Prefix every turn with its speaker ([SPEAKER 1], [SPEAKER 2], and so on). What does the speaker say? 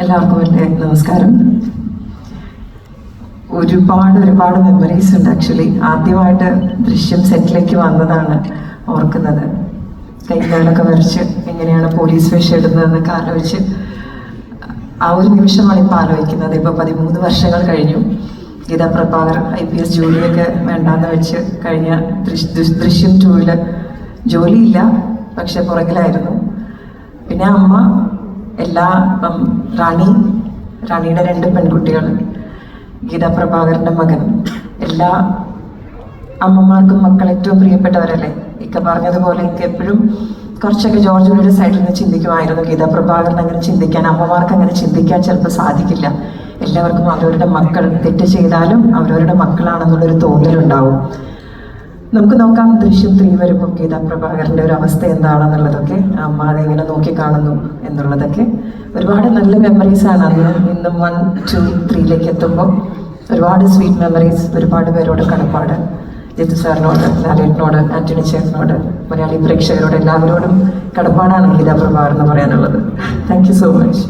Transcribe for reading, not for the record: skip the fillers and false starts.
[SPEAKER 1] എല്ലാവർക്കും എൻ്റെ നമസ്കാരം. ഒരുപാട് മെമ്മറീസ് ഉണ്ട്. ആക്ച്വലി ആദ്യമായിട്ട് ദൃശ്യം സെറ്റിലേക്ക് വന്നതാണ് ഓർക്കുന്നത്. കൈകാലൊക്കെ വരച്ച് എങ്ങനെയാണ് പോലീസ് വേഷം ഇടുന്നതെന്നൊക്കെ ആലോചിച്ച് ആ ഒരു നിമിഷമാണ് ഇപ്പോൾ ആലോചിക്കുന്നത്. ഇപ്പോൾ 13 വർഷങ്ങൾ കഴിഞ്ഞു. ഗീതാ പ്രഭാകർ IPS ജോലിയൊക്കെ വേണ്ടാന്ന് വെച്ച് കഴിഞ്ഞ ദൃശ്യം 2-ൽ ജോലിയില്ല, പക്ഷെ പുറകിലായിരുന്നു. പിന്നെ അമ്മ ഇപ്പം റാണിയുടെ 2 പെൺകുട്ടികൾ, ഗീതാ പ്രഭാകരൻ്റെ മകൻ. എല്ലാ അമ്മമാർക്കും മക്കൾ ഏറ്റവും പ്രിയപ്പെട്ടവരല്ലേ. ഇക്ക പറഞ്ഞതുപോലെ എനിക്ക് എപ്പോഴും കുറച്ചൊക്കെ ജോർജ് ജൂലിയുടെ സൈഡിൽ നിന്ന് ചിന്തിക്കുമായിരുന്നു. ഗീതാ പ്രഭാകരൻ അങ്ങനെ ചിന്തിക്കാൻ, അമ്മമാർക്ക് അങ്ങനെ ചിന്തിക്കാൻ ചിലപ്പോൾ സാധിക്കില്ല. എല്ലാവർക്കും അവരവരുടെ മക്കൾ തെറ്റ് ചെയ്താലും അവരവരുടെ മക്കളാണെന്നുള്ളൊരു തോന്നലുണ്ടാവും. നമുക്ക് നോക്കാം ദൃശ്യം 3 വരുമ്പോൾ ഗീതാ പ്രഭാകരൻ്റെ ഒരു അവസ്ഥ എന്താണെന്നുള്ളതൊക്കെ, അമ്മ അതെങ്ങനെ നോക്കിക്കാണുന്നു എന്നുള്ളതൊക്കെ. ഒരുപാട് നല്ല മെമ്മറീസാണ് അന്ന്. ഇന്നും 1, 2, 3ലേക്ക് എത്തുമ്പോൾ ഒരുപാട് സ്വീറ്റ് മെമ്മറീസ്, ഒരുപാട് പേരോട് കടപ്പാട്. ജിത്തു സാറിനോട്, ലാലേട്ടനോട്, ആന്റണി ചേട്ടനോട്, മലയാളി പ്രേക്ഷകരോട് എല്ലാവരോടും കടപ്പാടാണ് ഗീതാ പ്രഭാകർ എന്ന് പറയാനുള്ളത്. Thank you so much.